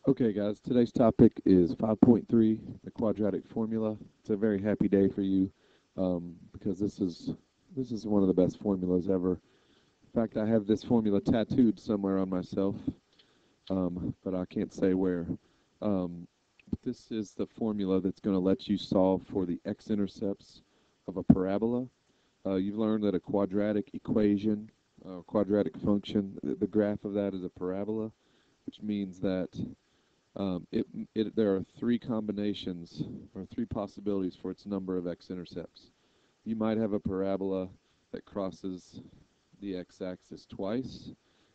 Okay, guys, today's topic is 5.3, the quadratic formula. It's a very happy day for you because this is one of the best formulas ever. In fact, I have this formula tattooed somewhere on myself, but I can't say where. But this is the formula that's going to let you solve for the x-intercepts of a parabola. You've learned that a quadratic equation, quadratic function, the graph of that is a parabola, which means that there are three combinations or three possibilities for its number of x-intercepts. You might have a parabola that crosses the x-axis twice,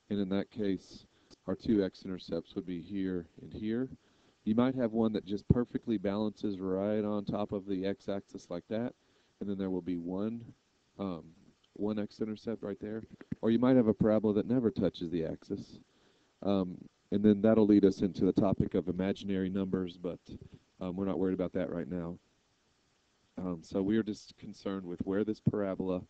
and in that case, our two x-intercepts would be here and here. You might have one that just perfectly balances right on top of the x-axis like that, and then there will be one x-intercept right there. Or you might have a parabola that never touches the axis. And then that'll lead us into the topic of imaginary numbers, but we're not worried about that right now. So we are just concerned with where this parabola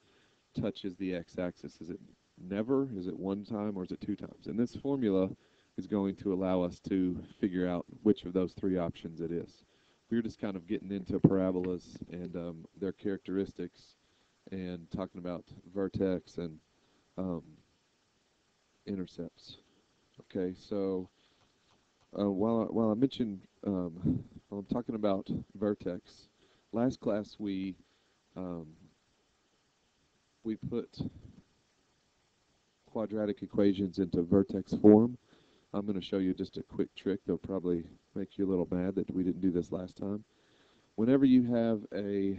touches the x-axis. Is it never? Is it one time? Or is it two times? And this formula is going to allow us to figure out which of those three options it is. We're just kind of getting into parabolas and their characteristics and talking about vertex and intercepts. Okay, so while I mentioned while I'm talking about vertex, last class um, we put quadratic equations into vertex form. I'm going to show you just a quick trick that'll probably make you a little mad that we didn't do this last time. Whenever you have a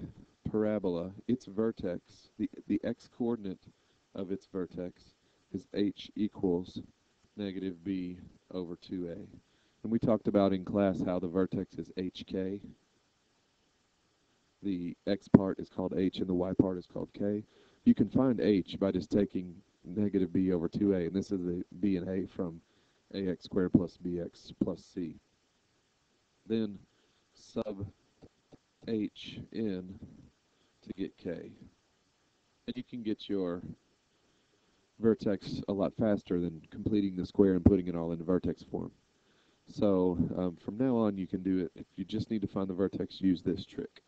parabola, its vertex, the x-coordinate of its vertex is h equals negative b over 2a. And we talked about in class how the vertex is hk. The x part is called h and the y part is called k. You can find h by just taking negative b over 2a, and this is the b and a from ax squared plus bx plus c. Then sub h in to get k. And you can get your vertex a lot faster than completing the square and putting it all in vertex form. So from now on, you can do it. If you just need to find the vertex, use this trick.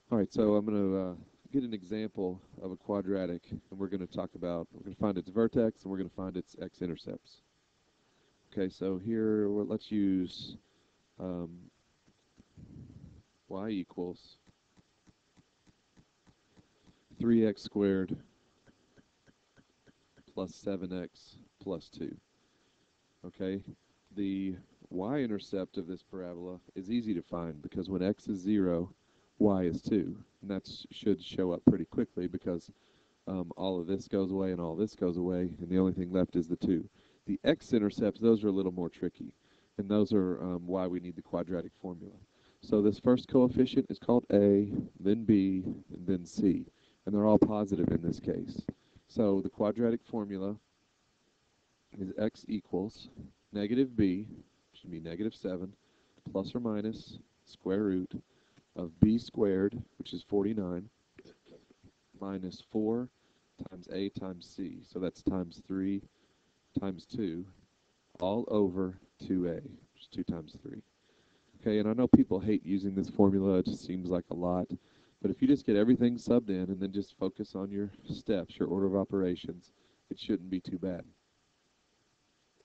All right, so I'm going to get an example of a quadratic, and we're going to find its vertex, and we're going to find its x-intercepts. Okay, so here, let's use y equals 3x squared plus 7x plus 2. Okay, the y-intercept of this parabola is easy to find because when x is 0, y is 2. And that should show up pretty quickly because all of this goes away and all this goes away, and the only thing left is the 2. The x-intercepts, those are a little more tricky, and those are why we need the quadratic formula. So this first coefficient is called a, then b, and then c, and they're all positive in this case. So the quadratic formula is x equals negative b, which should be negative 7, plus or minus square root of b squared, which is 49, minus 4 times a times c. So that's times 3 times 2, all over 2a, which is 2 times 3. Okay, and I know people hate using this formula. It just seems like a lot. But if you just get everything subbed in and then just focus on your steps, your order of operations, it shouldn't be too bad.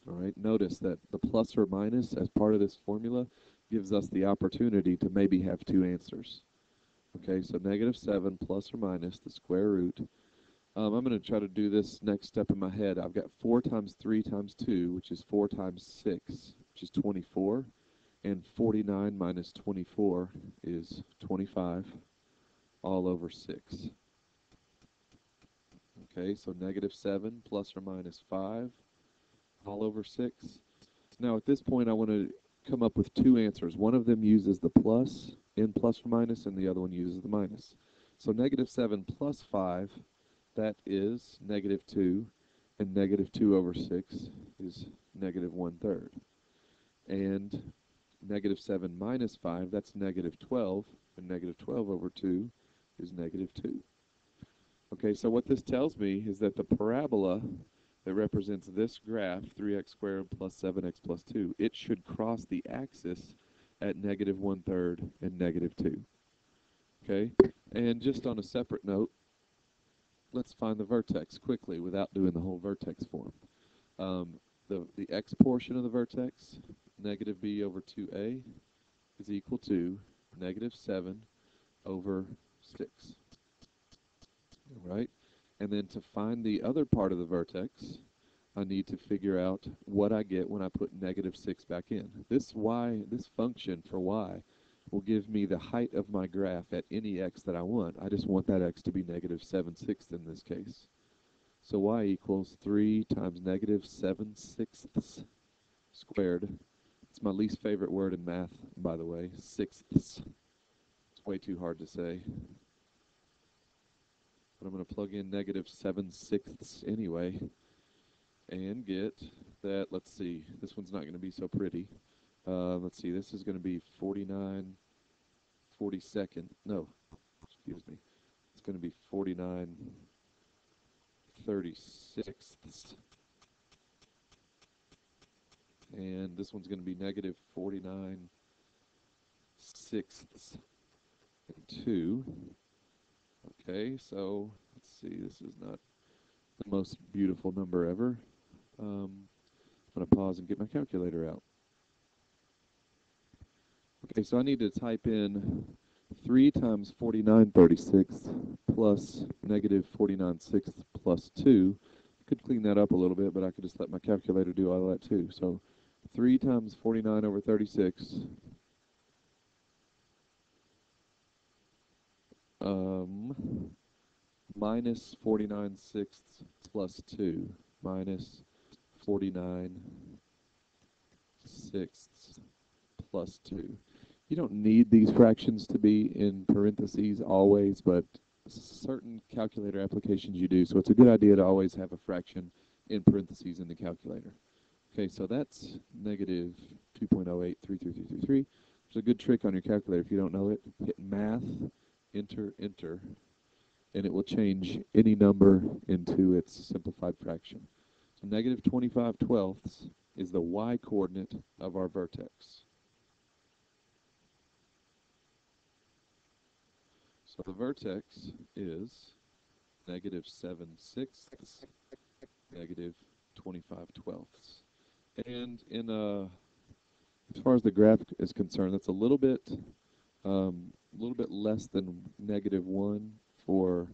All right, notice that the plus or minus as part of this formula gives us the opportunity to maybe have two answers. Okay, so negative 7 plus or minus the square root. I'm going to try to do this next step in my head. I've got 4 times 3 times 2, which is 4 times 6, which is 24. And 49 minus 24 is 25, all over 6. Okay, so negative 7 plus or minus 5, all over 6. Now at this point I want to come up with two answers. One of them uses the plus in plus or minus, and the other one uses the minus. So negative 7 plus 5, that is negative 2, and negative 2 over 6 is negative 1/3. And negative 7 minus 5, that's negative 12, and negative 12 over 2 is negative 2. Okay, so what this tells me is that the parabola that represents this graph, 3x squared plus 7x plus 2, it should cross the axis at negative 1/3 and negative 2. Okay? And just on a separate note, let's find the vertex quickly without doing the whole vertex form. The x portion of the vertex, negative b over 2a, is equal to negative 7 over 6. All right? And then to find the other part of the vertex, I need to figure out what I get when I put negative 6 back in. This function for y will give me the height of my graph at any x that I want. I just want that x to be negative 7/6 in this case. So y equals 3 times negative 7/6 squared. It's my least favorite word in math, by the way, sixths. It's way too hard to say. But I'm going to plug in negative 7/6 anyway and get that, let's see, this one's not going to be so pretty. Let's see, this is going to be 49 42nd. No, excuse me. It's going to be 49 36ths. And this one's going to be negative 49 sixths and 2. Okay, so let's see, this is not the most beautiful number ever. I'm going to pause and get my calculator out. Okay, so I need to type in 3 times 49/36 plus negative 49/6 plus 2. I could clean that up a little bit, but I could just let my calculator do all that too. So 3 times 49 over 36 minus 49/6 plus 2 minus 49/6 plus 2. You don't need these fractions to be in parentheses always, but certain calculator applications you do, so it's a good idea to always have a fraction in parentheses in the calculator. Okay, so that's negative 2.083333. There's a good trick on your calculator if you don't know it. Hit math, enter, enter, and it will change any number into its simplified fraction. So negative 25/12 is the y-coordinate of our vertex. So the vertex is negative 7/6, negative 25/12. And as far as the graph is concerned, that's a little bit less than negative 1 for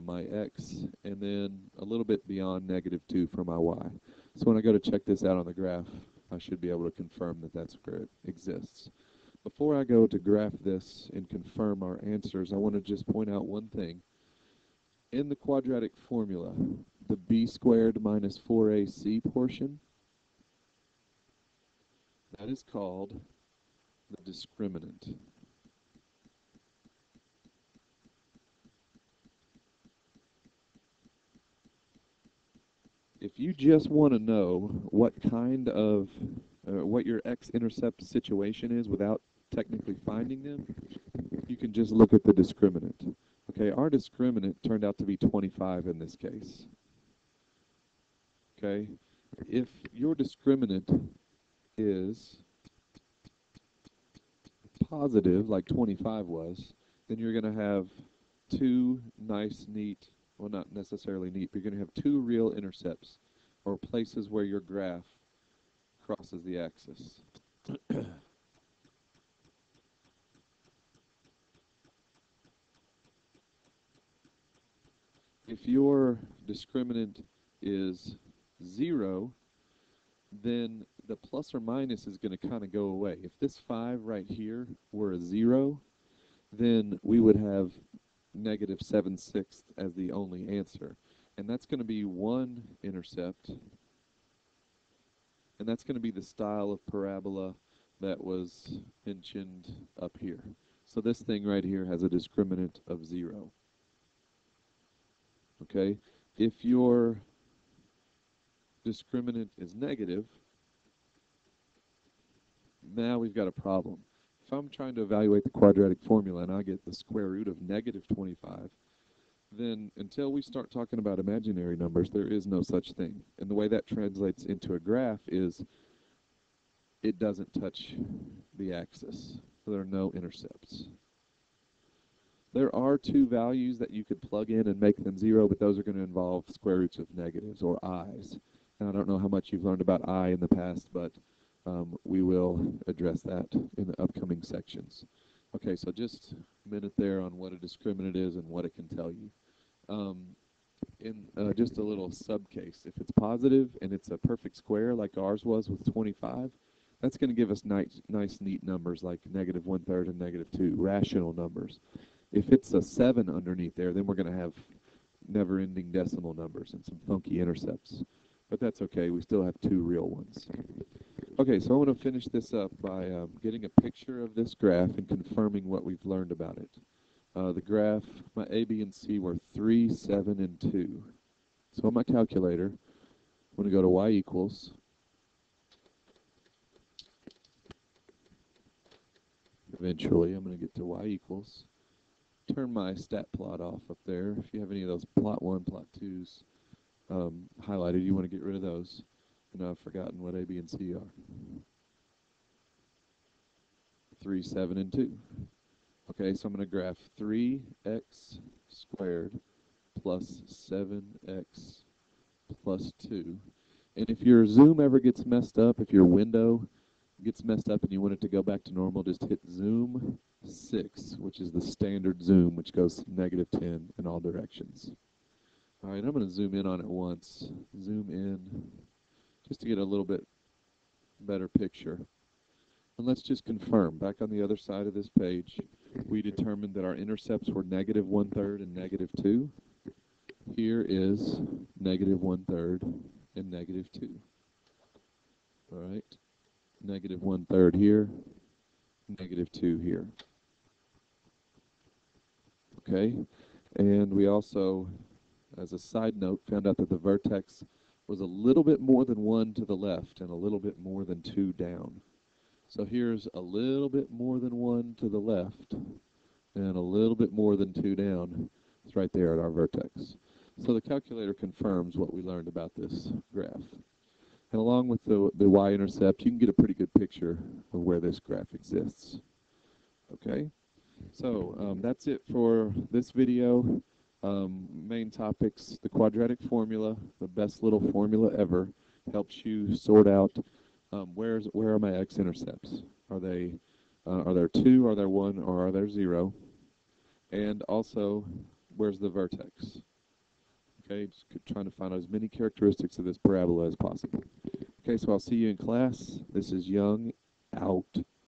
my x, and then a little bit beyond negative 2 for my y. So when I go to check this out on the graph, I should be able to confirm that that's where it exists. Before I go to graph this and confirm our answers, I want to just point out one thing. In the quadratic formula, the b squared minus 4ac portion, that is called the discriminant. If you just want to know what kind of, what your x-intercept situation is without technically finding them, you can just look at the discriminant. Okay, our discriminant turned out to be 25 in this case. Okay, if your discriminant is positive, like 25 was, then you're going to have two nice, neat, well, not necessarily neat, but you're going to have two real intercepts, or places where your graph crosses the axis. If your discriminant is 0, then the plus or minus is going to kind of go away. If this 5 right here were a 0, then we would have negative 7/6 as the only answer. And that's going to be one intercept. And that's going to be the style of parabola that was mentioned up here. So this thing right here has a discriminant of 0. Okay? If your discriminant is negative, now we've got a problem. If I'm trying to evaluate the quadratic formula and I get the square root of negative 25, then until we start talking about imaginary numbers, there is no such thing. And the way that translates into a graph is it doesn't touch the axis. So there are no intercepts. There are two values that you could plug in and make them 0, but those are going to involve square roots of negatives, or i's. And I don't know how much you've learned about I in the past, but we will address that in the upcoming sections. Okay, so just a minute there on what a discriminant is and what it can tell you. In just a little subcase, if it's positive and it's a perfect square like ours was with 25, that's going to give us nice, neat numbers like -1/3 and -2, rational numbers. If it's a 7 underneath there, then we're going to have never-ending decimal numbers and some funky intercepts. But that's okay, we still have two real ones. Okay, so I want to finish this up by getting a picture of this graph and confirming what we've learned about it. The graph, my A, B, and C were 3, 7, and 2. So on my calculator, I'm going to go to y equals. Eventually, I'm going to get to y equals. Turn my stat plot off up there. If you have any of those plot 1, plot 2s highlighted, you want to get rid of those. And I've forgotten what A, B, and C are. 3, 7, and 2. Okay, so I'm going to graph 3x squared plus 7x plus 2. And if your zoom ever gets messed up, if your window gets messed up and you want it to go back to normal, just hit zoom 6, which is the standard zoom, which goes -10 in all directions. All right, I'm going to zoom in on it once. Zoom in just to get a little bit better picture. And let's just confirm, back on the other side of this page, we determined that our intercepts were -1/3 and -2. Here is -1/3 and -2. All right, -1/3 here, -2 here. Okay, and we also, as a side note, found out that the vertex was a little bit more than 1 to the left and a little bit more than 2 down. So here's a little bit more than 1 to the left and a little bit more than 2 down. It's right there at our vertex. So the calculator confirms what we learned about this graph. And along with the y-intercept, you can get a pretty good picture of where this graph exists. Okay, so that's it for this video. Main topics: the quadratic formula, the best little formula ever, helps you sort out where are my x-intercepts. Are there 2, are there 1, or are there 0? And also, where's the vertex? Okay, just trying to find out as many characteristics of this parabola as possible. Okay, so I'll see you in class. This is Young, out.